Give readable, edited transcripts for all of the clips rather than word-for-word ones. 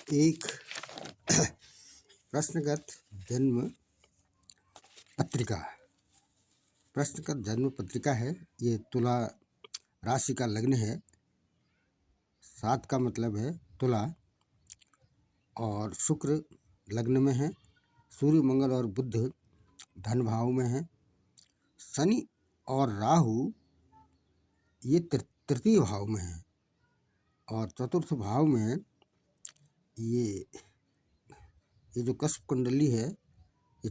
एक प्रश्नगत जन्म पत्रिका। प्रश्नगत जन्म पत्रिका है। ये तुला राशि का लग्न है। 7 का मतलब है तुला, और शुक्र लग्न में है। सूर्य, मंगल और बुध धन भाव में है। शनि और राहु ये तृतीय भाव में है, और चतुर्थ भाव में ये जो कस्प कुंडली है, ये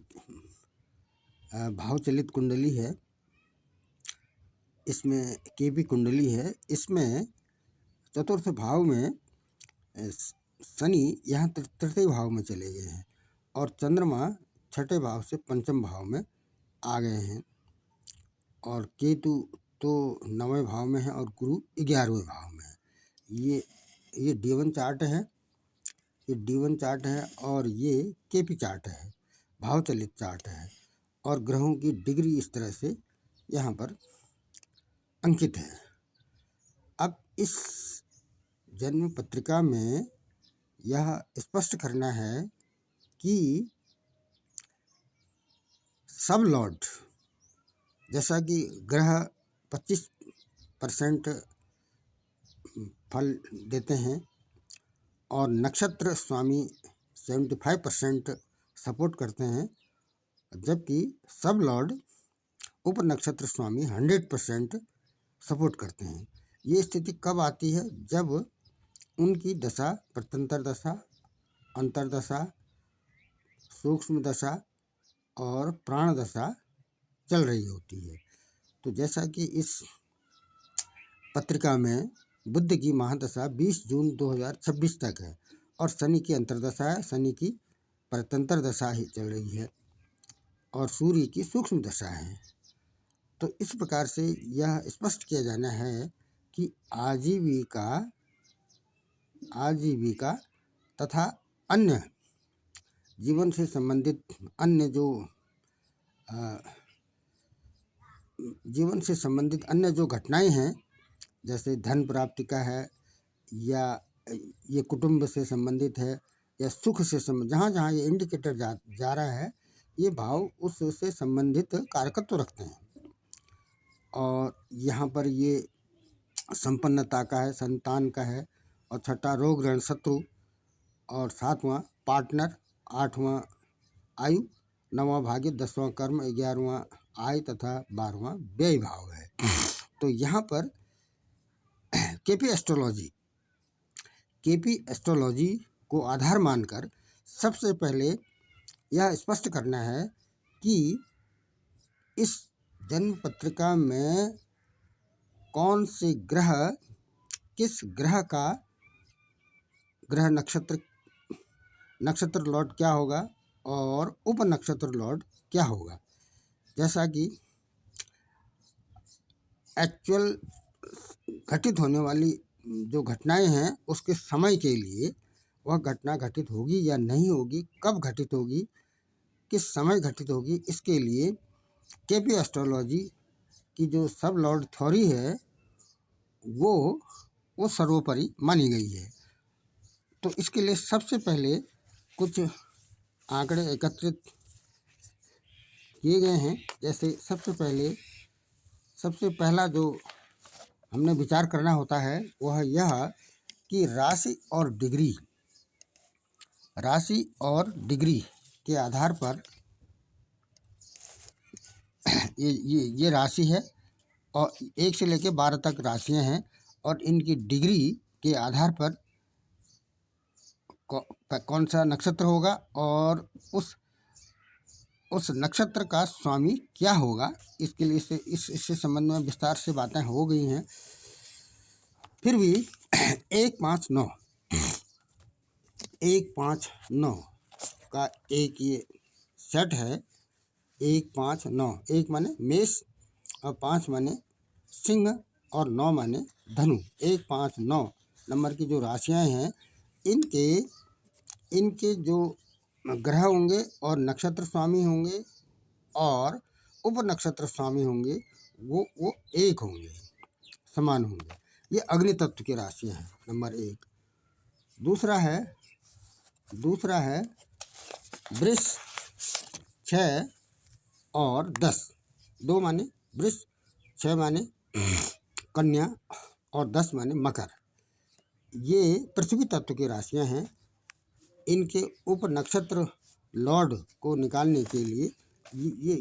भाव चलित कुंडली है। इसमें केपी कुंडली है। इसमें चतुर्थ भाव में शनि यहाँ तृतीय भाव में चले गए हैं, और चंद्रमा छठे भाव से पंचम भाव में आ गए हैं, और केतु तो 9वें भाव में है, और गुरु 11वें भाव में है। ये D1 चार्ट है। ये D1 चार्ट है, और ये केपी चार्ट है, भाव चलित चार्ट है, और ग्रहों की डिग्री इस तरह से यहाँ पर अंकित है। अब इस जन्म पत्रिका में यह स्पष्ट करना है कि सब लॉर्ड, जैसा कि ग्रह 25% फल देते हैं, और नक्षत्र स्वामी 75% सपोर्ट करते हैं, जबकि सब लॉर्ड उप नक्षत्र स्वामी 100% सपोर्ट करते हैं। ये स्थिति कब आती है? जब उनकी दशा प्रत्यंतर दशा, अंतरदशा, सूक्ष्म दशा और प्राण दशा चल रही होती है। तो जैसा कि इस पत्रिका में बुध की महादशा 20 जून 2026 तक है, और शनि की अंतरदशा है, शनि की प्रत्यंतर दशा ही चल रही है, और सूर्य की सूक्ष्म दशा है। तो इस प्रकार से यह स्पष्ट किया जाना है कि आजीविका तथा अन्य जीवन से संबंधित अन्य जो घटनाएं हैं, जैसे धन प्राप्ति का है, या ये कुटुंब से संबंधित है, या सुख से संबंधित, जहाँ जहाँ ये इंडिकेटर जा रहा है, ये भाव उससे संबंधित कारकत्व रखते हैं। और यहाँ पर ये संपन्नता का है, संतान का है, और छठा रोग ऋण शत्रु, और 7वां पार्टनर, 8वां आयु, 9वां भाग्य, 10वां कर्म, 11वां आय तथा 12वां व्यय भाव है। तो यहाँ पर केपी एस्ट्रोलॉजी को आधार मानकर सबसे पहले यह स्पष्ट करना है कि इस जन्म पत्रिका में कौन से ग्रह, किस ग्रह का ग्रह नक्षत्र लॉर्ड क्या होगा, और उप नक्षत्र लॉर्ड क्या होगा। जैसा कि एक्चुअल घटित होने वाली जो घटनाएं हैं, उसके समय के लिए वह घटना घटित होगी या नहीं होगी, कब घटित होगी, किस समय घटित होगी, इसके लिए केपी एस्ट्रोलॉजी की जो सब लॉर्ड थ्योरी है वो सर्वोपरि मानी गई है। तो इसके लिए सबसे पहले कुछ आंकड़े एकत्रित किए गए हैं। जैसे सबसे पहला जो हमने विचार करना होता है वह यह कि राशि और डिग्री के आधार पर ये राशि है, और 1 से लेकर 12 तक राशियां हैं, और इनकी डिग्री के आधार पर कौन सा नक्षत्र होगा, और उस नक्षत्र का स्वामी क्या होगा। इसके लिए इससे संबंध में विस्तार से बातें हो गई हैं। फिर भी 1-5-9 का एक ये सेट है। 1-5-9, 1 माने मेष, और 5 माने सिंह, और 9 माने धनु। 1-5-9 नंबर की जो राशियां हैं, इनके जो ग्रह होंगे और नक्षत्र स्वामी होंगे और उप नक्षत्र स्वामी होंगे, वो एक होंगे, समान होंगे। ये अग्नि तत्व की राशियां हैं, नंबर 1। दूसरा है दूसरा है वृष 6 और 10। 2 माने वृष, 6 माने कन्या और 10 माने मकर। ये पृथ्वी तत्व की राशियां हैं। इनके उप नक्षत्र लॉर्ड को निकालने के लिए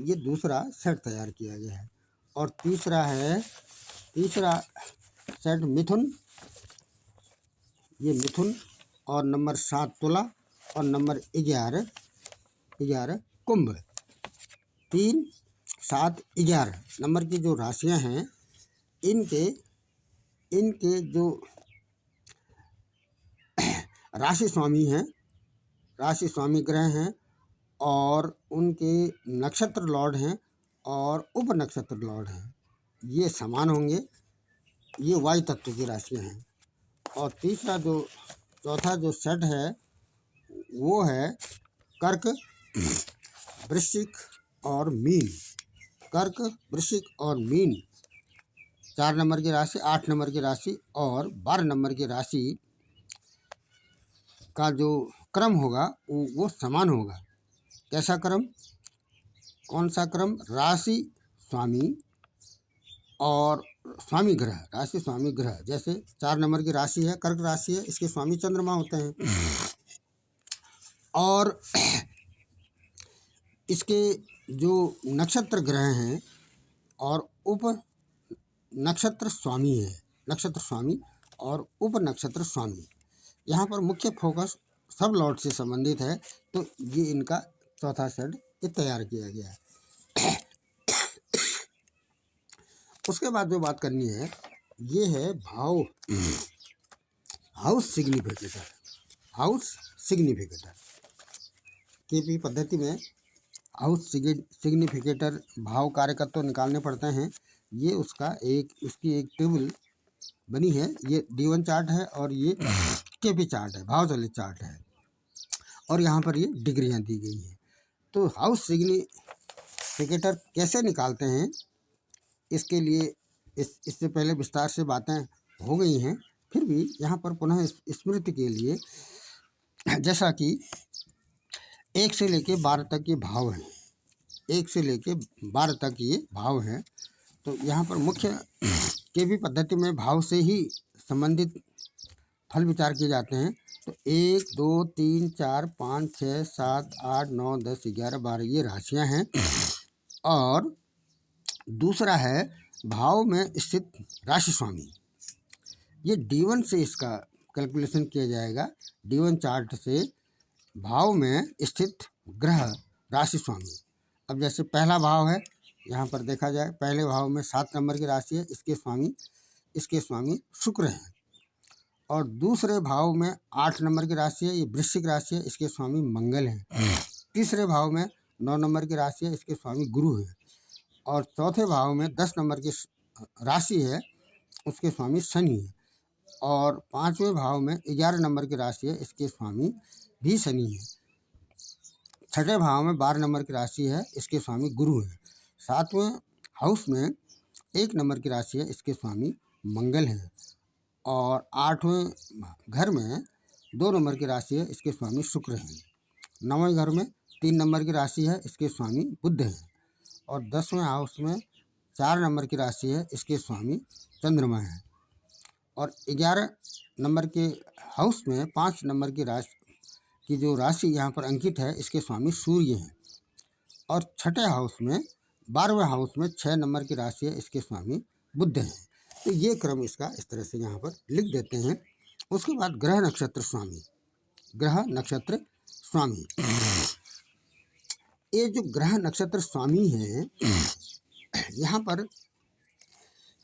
ये दूसरा सेट तैयार किया गया है। और तीसरा सेट मिथुन, ये मिथुन और नंबर 7 तुला और नंबर 11 कुंभ। 3, 7, 11 नंबर की जो राशियां हैं, इनके जो राशि स्वामी ग्रह हैं और उनके नक्षत्र लॉर्ड हैं और उप नक्षत्र लॉर्ड हैं, ये समान होंगे। ये वायु तत्व की राशियां हैं। और चौथा जो सेट है वो है कर्क, वृश्चिक और मीन। कर्क, वृश्चिक और मीन 4 नंबर की राशि, 8 नंबर की राशि और 12 नंबर की राशि का जो क्रम होगा वो समान होगा। कैसा क्रम? कौन सा क्रम? राशि स्वामी और स्वामी ग्रह, राशि स्वामी ग्रह। जैसे 4 नंबर की राशि है, कर्क राशि है, इसके स्वामी चंद्रमा होते हैं। और इसके जो नक्षत्र ग्रह हैं और उप नक्षत्र स्वामी है, नक्षत्र स्वामी और उप नक्षत्र स्वामी। यहाँ पर मुख्य फोकस सब लॉर्ड से संबंधित है, तो ये इनका चौथा सेट ये तैयार किया गया है। उसके बाद जो बात करनी है ये है हाउस सिग्निफिकेटर। केपी पद्धति में हाउस सिग्निफिकेटर भाव कार्यकत्व निकालने पड़ते हैं। ये उसकी एक टेबल बनी है। ये D1 चार्ट है और ये केपी चार्ट है, भाव चलित चार्ट है। और यहाँ पर ये डिग्रियाँ दी गई हैं। तो हाउस सिग्निफिकेटर कैसे निकालते हैं, इसके लिए इससे पहले विस्तार से बातें हो गई हैं, फिर भी यहाँ पर पुनः स्मृति के लिए, जैसा कि 1 से लेके 12 तक ये भाव हैं, 1 से लेके 12 तक ये भाव हैं। तो यहाँ पर मुख्य केपी पद्धति में भाव से ही संबंधित फल विचार किए जाते हैं। तो 1, 2, 3, 4, 5, 6, 7, 8, 9, 10, 11, 12 ये राशियाँ हैं। और दूसरा है भाव में स्थित राशि स्वामी। ये D1 से इसका कैलकुलेशन किया जाएगा। D1 चार्ट से भाव में स्थित ग्रह राशि स्वामी। अब जैसे पहला भाव है, यहाँ पर देखा जाए, पहले भाव में 7 नंबर की राशि है, इसके स्वामी शुक्र हैं। और दूसरे भाव में 8 नंबर की राशि है, ये वृश्चिक राशि है, इसके स्वामी मंगल हैं। तीसरे भाव में 9 नंबर की राशि है, इसके स्वामी गुरु हैं। और चौथे भाव में 10 नंबर की राशि है, उसके स्वामी शनि है। और 5वें भाव में 11 नंबर की राशि है, इसके स्वामी भी शनि है। 6ठे भाव में 12 नंबर की राशि है, इसके स्वामी गुरु हैं। 7वें हाउस में 1 नंबर की राशि है, इसके स्वामी मंगल हैं। और 8वें घर में 2 नंबर की राशि है, इसके स्वामी शुक्र हैं। 9वें घर में 3 नंबर की राशि है, इसके स्वामी बुध हैं। और 10वें हाउस में 4 नंबर की राशि है, इसके स्वामी चंद्रमा हैं। और 11 नंबर के हाउस में 5 नंबर की जो राशि यहाँ पर अंकित है, इसके स्वामी सूर्य हैं। और 6ठे हाउस में 12वें हाउस में 6 नंबर की राशि है, इसके स्वामी बुध हैं। तो ये क्रम इसका इस तरह से यहाँ पर लिख देते हैं। उसके बाद ग्रह नक्षत्र स्वामी। ये जो ग्रह नक्षत्र स्वामी हैं, यहाँ पर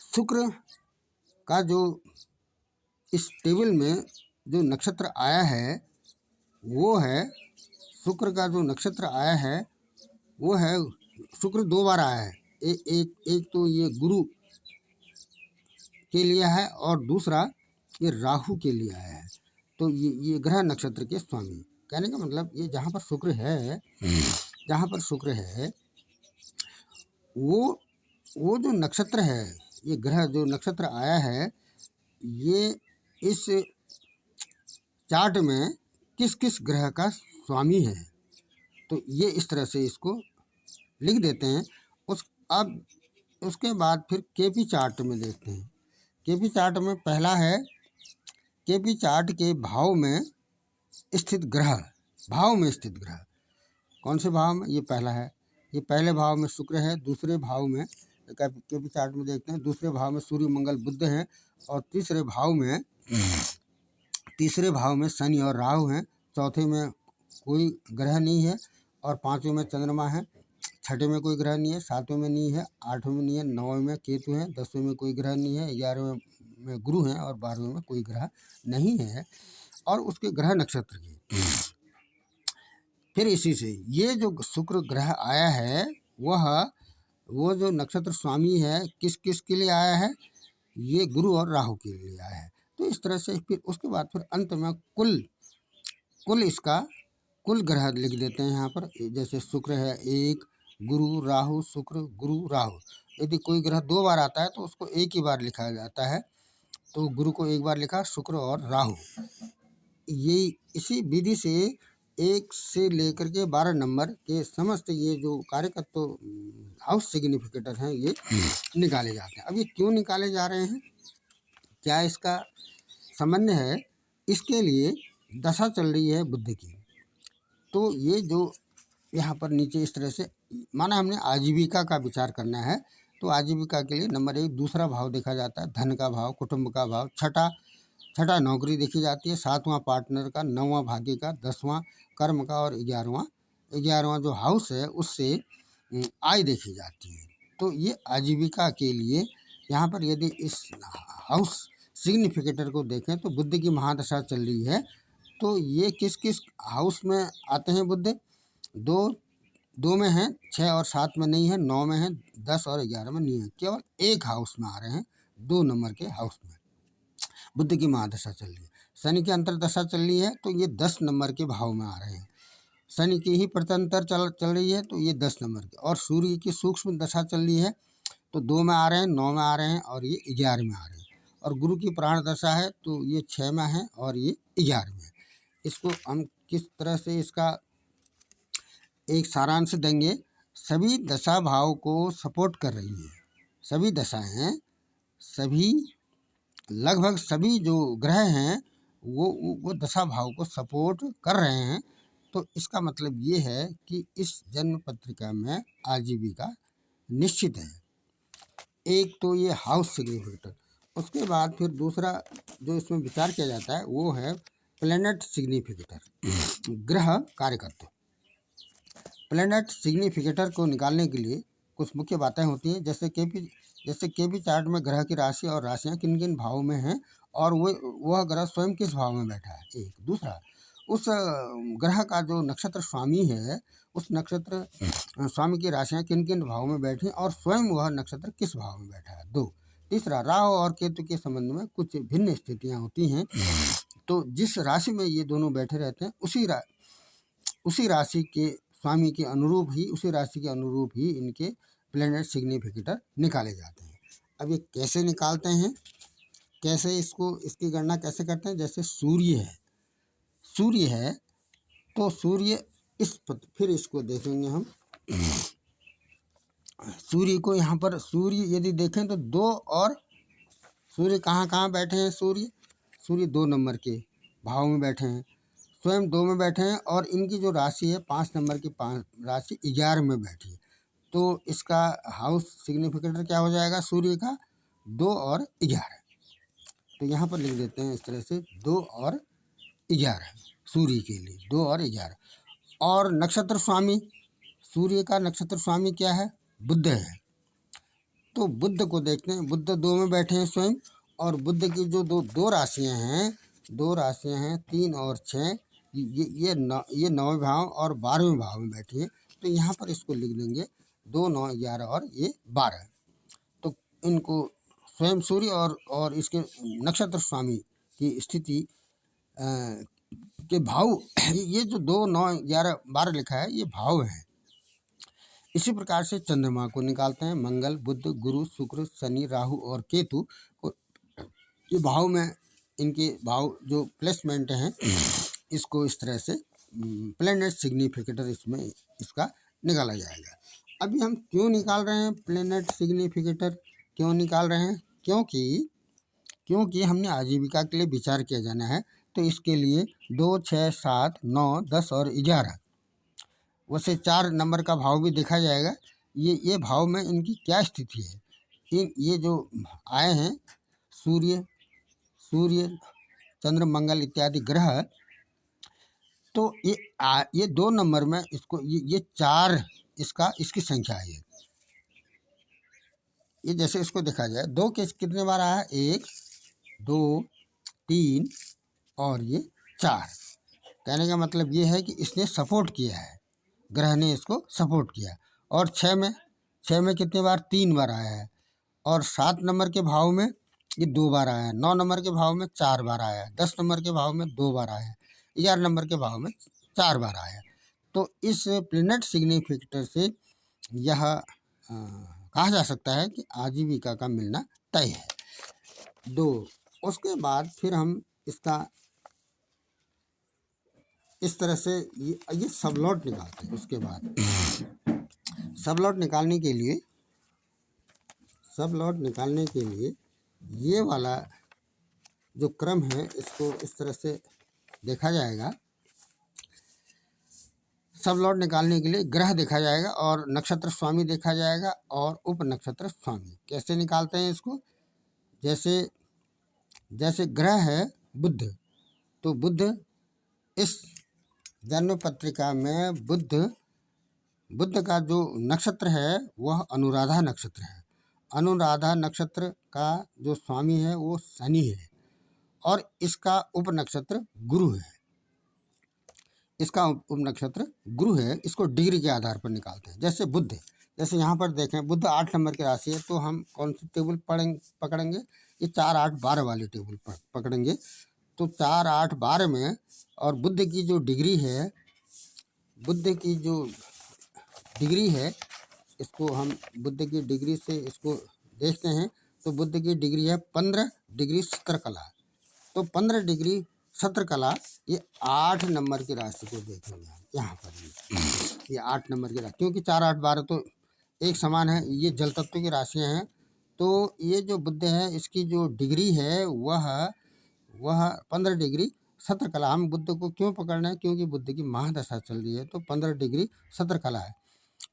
शुक्र का जो इस टेबल में जो नक्षत्र आया है वो है, शुक्र का जो नक्षत्र आया है वो है, शुक्र 2 बार आया है। एक तो ये गुरु के लिए है और दूसरा ये राहु के लिए आया है। तो ये ग्रह नक्षत्र के स्वामी। कहने का मतलब ये जहाँ पर शुक्र है वो जो नक्षत्र है, ये ग्रह जो नक्षत्र आया है, ये इस चार्ट में किस किस ग्रह का स्वामी है। तो ये इस तरह से इसको लिख देते हैं। अब उसके बाद फिर केपी चार्ट में देखते हैं। केपी चार्ट में पहला है, केपी चार्ट के भाव में स्थित ग्रह, भाव में स्थित ग्रह कौन से भाव में, ये पहला है। ये पहले भाव में शुक्र है, दूसरे भाव में केपी चार्ट में देखते हैं, दूसरे भाव में सूर्य मंगल बुध हैं, और तीसरे भाव में शनि और राहु हैं, चौथे में कोई ग्रह नहीं है, और पांचवें में चंद्रमा है, छठे में कोई ग्रह नहीं है, सातवें में नहीं है, आठवें में नहीं है, नौवें में केतु है, 10वें में कोई ग्रह नहीं है, 11वें में गुरु हैं, और 12वें में कोई ग्रह नहीं है। और उसके ग्रह नक्षत्र की फिर इसी से ये जो शुक्र ग्रह आया है वो जो नक्षत्र स्वामी है किस किस के लिए आया है, ये गुरु और राहु के लिए आया है। तो इस तरह से फिर उसके बाद फिर अंत में कुल ग्रह लिख देते हैं यहाँ पर। जैसे शुक्र है 1, गुरु राहु शुक्र गुरु राहु। यदि कोई ग्रह 2 बार आता है तो उसको एक ही बार लिखा जाता है, तो गुरु को एक बार लिखा, शुक्र और राहु। ये इसी विधि से 1 से लेकर के 12 नंबर के समस्त ये जो कार्यकर्ता हाउस सिग्निफिकेटर हैं ये निकाले जाते हैं। अब ये क्यों निकाले जा रहे हैं, क्या इसका संबंध है, इसके लिए दशा चल रही है बुध की। तो ये जो यहाँ पर नीचे इस तरह से माना हमने आजीविका का विचार करना है, तो आजीविका के लिए नंबर 1 दूसरा भाव देखा जाता है, धन का भाव, कुटुंब का भाव, छठा नौकरी देखी जाती है, 7वां पार्टनर का, 9वां भाग्य का, 10वां कर्म का, और 11वां जो हाउस है उससे आय देखी जाती है। तो ये आजीविका के लिए यहाँ पर यदि इस हाउस सिग्निफिकेटर को देखें तो बुध की महादशा चल रही है। तो ये किस किस हाउस में आते हैं बुध, दो में हैं, 6 और 7 में नहीं है, 9 में है, 10 और 11 में नहीं है, केवल एक हाउस में आ रहे हैं, 2 नंबर के हाउस में बुध की महादशा चल रही है। शनि की अंतरदशा चल रही है तो ये 10 नंबर के भाव में आ रहे हैं। शनि की ही प्रत्यंतर चल रही है तो ये 10 नंबर के, और सूर्य की सूक्ष्म दशा चल रही है तो 2 में आ रहे हैं, 9 में आ रहे हैं, और ये 11 में आ रहे हैं। और गुरु की प्राण दशा है तो ये 6 में है और ये 11 में है। इसको हम किस तरह से इसका एक सारांश देंगे, सभी दशा भाव को सपोर्ट कर रही है, सभी दशाएं, लगभग सभी जो ग्रह हैं वो दशा भाव को सपोर्ट कर रहे हैं। तो इसका मतलब ये है कि इस जन्म पत्रिका में आजीविका निश्चित है। एक तो ये हाउस सिग्निफिकेटर, उसके बाद फिर दूसरा जो इसमें विचार किया जाता है वो है प्लैनेट सिग्निफिकेटर, ग्रह कार्यकर्ता। प्लैनेट सिग्निफिकेटर को निकालने के लिए कुछ मुख्य बातें होती हैं, जैसे केपी चार्ट में ग्रह की राशि और राशियां किन किन भाव में हैं, और वह ग्रह स्वयं किस भाव में बैठा है। एक दूसरा, उस ग्रह का जो नक्षत्र स्वामी है उस नक्षत्र स्वामी की राशियां किन किन भाव में बैठी और स्वयं वह नक्षत्र किस भाव में बैठा है। 2, तीसरा, राहु और केतु के संबंध में कुछ भिन्न स्थितियां होती हैं, तो जिस राशि में ये दोनों बैठे रहते हैं उसी राशि के स्वामी के अनुरूप ही, उसी राशि के अनुरूप ही इनके प्लैनेट सिग्निफिकेटर निकाले जाते हैं। अब ये कैसे निकालते हैं, कैसे इसकी गणना कैसे करते हैं, जैसे सूर्य है तो सूर्य फिर इसको देखेंगे हम। सूर्य को यहाँ पर सूर्य यदि देखें तो 2 और सूर्य कहाँ बैठे हैं, सूर्य 2 नंबर के भाव में बैठे हैं, स्वयं 2 में बैठे हैं, और इनकी जो राशि है 5 नंबर की राशि 11 में बैठी है। तो इसका हाउस सिग्निफिकेटर क्या हो जाएगा सूर्य का, 2 और 11। तो यहाँ पर लिख देते हैं इस तरह से 2 और 11 सूर्य के लिए, 2 और 11। और नक्षत्र स्वामी, सूर्य का नक्षत्र स्वामी क्या है, बुध है। तो बुध को देखते हैं, बुध 2 में बैठे हैं स्वयं, और बुध की जो दो राशियां हैं 3 और 6, ये 9वें भाव और 12वें भाव में बैठी है। तो यहाँ पर इसको लिख देंगे 2, 9, 11 और ये 12। तो इनको स्वयं सूर्य और इसके नक्षत्र स्वामी की स्थिति के भाव, ये जो 2, 9, 11, 12 लिखा है ये भाव है। इसी प्रकार से चंद्रमा को निकालते हैं, मंगल, बुध, गुरु, शुक्र, शनि, राहु और केतु को ये भाव में, इनके भाव जो प्लेसमेंट हैं इसको इस तरह से प्लैनेट सिग्निफिकेटर इसमें इसका निकाला जाएगा। अभी हम क्यों निकाल रहे हैं प्लैनेट सिग्निफिकेटर, क्यों निकाल रहे हैं? क्योंकि हमने आजीविका के लिए विचार किया जाना है। तो इसके लिए 2, 6, 7, 9, 10 और 11 वैसे 4 नंबर का भाव भी देखा जाएगा। ये भाव में इनकी क्या स्थिति है। ये जो आए हैं सूर्य चंद्र मंगल इत्यादि ग्रह, तो ये 2 नंबर में इसको ये 4 इसकी संख्या है। ये जैसे इसको देखा जाए 2 के कितने बार आया है? 1, 2, 3 और ये 4। कहने का मतलब ये है कि इसने सपोर्ट किया है, ग्रह ने इसको सपोर्ट किया। और 6 में कितने बार? 3 बार आया है। और 7 नंबर के भाव में ये 2 बार आया है। 9 नंबर के भाव में 4 बार आया है। 10 नंबर के भाव में 2 बार आया है। 11 नंबर के भाव में 4 बार आया है। तो इस प्लैनेट सिग्निफिकेटर से यह कहा जा सकता है कि आजीविका का मिलना तय है। 2 उसके बाद फिर हम इसका इस तरह से ये सबलॉट निकालते हैं। उसके बाद सबलॉट निकालने के लिए ये वाला जो क्रम है इसको इस तरह से देखा जाएगा। सबलॉट निकालने के लिए ग्रह देखा जाएगा और नक्षत्र स्वामी देखा जाएगा और उप नक्षत्र स्वामी। कैसे निकालते हैं इसको? जैसे ग्रह है बुध, तो बुध इस जन्म पत्रिका में बुध का जो नक्षत्र है वह अनुराधा नक्षत्र है। अनुराधा नक्षत्र का जो स्वामी है वो शनि है और इसका उप नक्षत्र गुरु है। गुरु है। इसको डिग्री के आधार पर निकालते हैं। जैसे यहाँ पर देखें बुध 8 नंबर की राशि है, तो हम कौन सी टेबल पकड़ेंगे? ये 4, 8, 12 वाली टेबल पकड़ेंगे। तो 4, 8, 12 में और बुध की जो डिग्री है इसको हम बुध की डिग्री से इसको देखते हैं। तो बुध की डिग्री है 15 डिग्री 17 कला। तो 15 डिग्री 17 कला ये 8 नंबर की राशि को देखेंगे यहाँ पर। ये 8 नंबर की राशि, क्योंकि 4, 8, 12 तो एक समान है, ये जल तत्व की राशियाँ हैं। तो ये जो बुध है इसकी जो डिग्री है वह 15 डिग्री 17 कला। हम बुध को क्यों पकड़ना है? क्योंकि बुध की महादशा चल रही है। तो 15 डिग्री 17 कला है।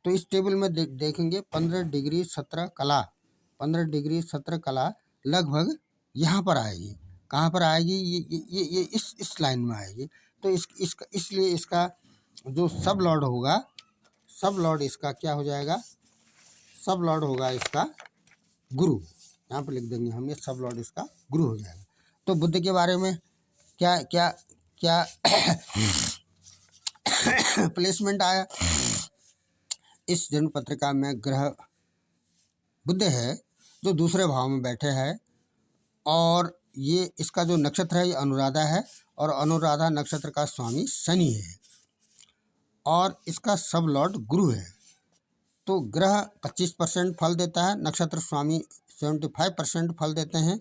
तो इस टेबल में देखेंगे 15 डिग्री 17 कला, 15 डिग्री 17 कला लगभग यहाँ पर आएगी। कहाँ पर आएगी? ये इस लाइन में आएगी। तो इसलिए इसका जो सब लॉर्ड इसका क्या हो जाएगा? सब लॉर्ड होगा इसका गुरु। यहाँ पर लिख देंगे हम, ये सब लॉर्ड इसका गुरु हो जाएगा। तो बुध के बारे में क्या प्लेसमेंट आया? इस जन्म पत्रिका में ग्रह बुध है जो दूसरे भाव में बैठे हैं और ये इसका जो नक्षत्र है ये अनुराधा है और अनुराधा नक्षत्र का स्वामी शनि है और इसका सब लॉर्ड गुरु है। तो ग्रह 25% फल देता है, नक्षत्र स्वामी 75% फल देते हैं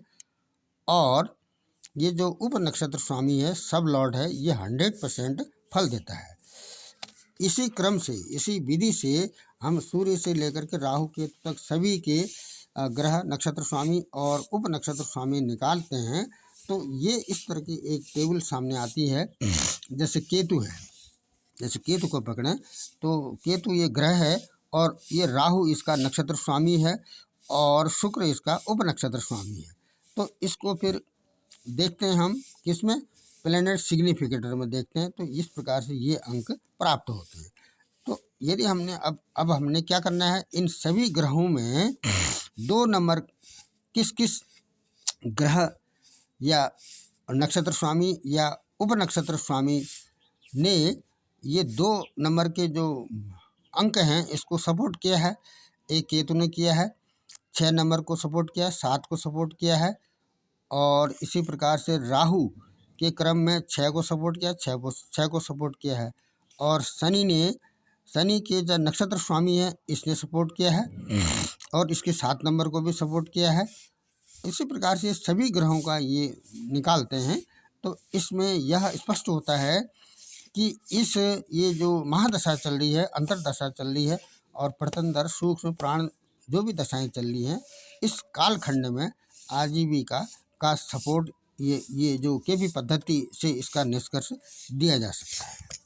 और ये जो उप नक्षत्र स्वामी है सब लॉर्ड है ये 100% फल देता है। इसी क्रम से, इसी विधि से हम सूर्य से लेकर के राहु केतु तक सभी के ग्रह नक्षत्र स्वामी और उप नक्षत्र स्वामी निकालते हैं। तो ये इस तरह की एक टेबल सामने आती है। जैसे केतु को पकड़ें तो केतु ये ग्रह है और ये राहु इसका नक्षत्र स्वामी है और शुक्र इसका उप नक्षत्र स्वामी है। तो इसको फिर देखते हैं हम किसमें? प्लैनेट सिग्निफिकेटर में देखते हैं। तो इस प्रकार से ये अंक प्राप्त होते हैं। तो यदि हमने अब हमने क्या करना है? इन सभी ग्रहों में 2 नंबर किस ग्रह या नक्षत्र स्वामी या उप नक्षत्र स्वामी ने ये 2 नंबर के जो अंक हैं इसको सपोर्ट किया है। एक केतु ने किया है, 6 नंबर को सपोर्ट किया है, 7 को सपोर्ट किया है और इसी प्रकार से राहु के क्रम में 6 को सपोर्ट किया, 6 को सपोर्ट किया है और शनि के जो नक्षत्र स्वामी है इसने सपोर्ट किया है और इसके 7 नंबर को भी सपोर्ट किया है। इसी प्रकार से सभी ग्रहों का ये निकालते हैं तो इसमें यह स्पष्ट होता है कि ये जो महादशा चल रही है, अंतरदशा चल रही है और प्रतंतर सूक्ष्म प्राण जो भी दशाएं चल रही हैं, इस कालखंड में आजीविका का सपोर्ट ये जो केपी पद्धति से इसका निष्कर्ष दिया जा सकता है।